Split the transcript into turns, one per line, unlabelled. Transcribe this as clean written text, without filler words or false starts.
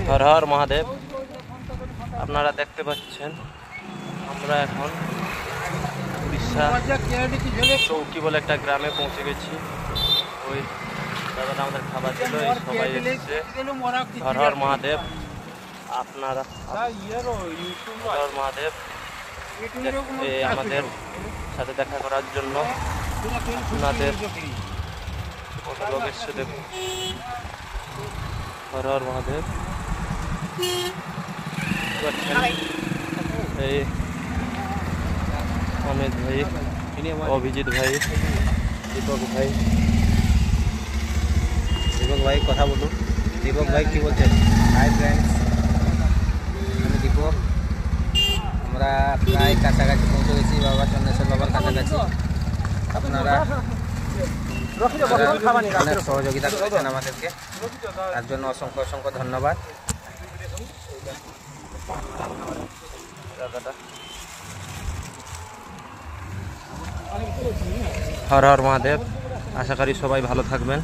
হর হর মহাদেব। আপনারা দেখতে পাচ্ছেন আমরা এখন উড়িষ্যা চৌকি বলে একটা গ্রামে পৌঁছে গেছি। ওই দাদাটা আমাদের খাবার দিল, এই সবাই এসেছে। হর হর মহাদেব। আপনারা হর হর মহাদেব আমাদের সাথে দেখা করার জন্য আপনাদের কত লোক এসছে দেখুন। হর হর মহাদেব। এই অমিত ভাই, অভিজিৎ ভাই, দীপক ভাই।
দীপক ভাই কথা বলুন। দীপক ভাই কি বলছেন? হাই ফ্রেন্ডস, আমি দীপক। আমরা প্রায় কাছাকাছি পৌঁছে গেছি, বাবা চন্দ্রেশ্বর বাবার কাছাকাছি। আপনারা অনেক সহযোগিতা করেছেন আমাদেরকে, তার জন্য অসংখ্য অসংখ্য ধন্যবাদ।
হর হর মহাদেব। আশা করি সবাই ভালো থাকবেন।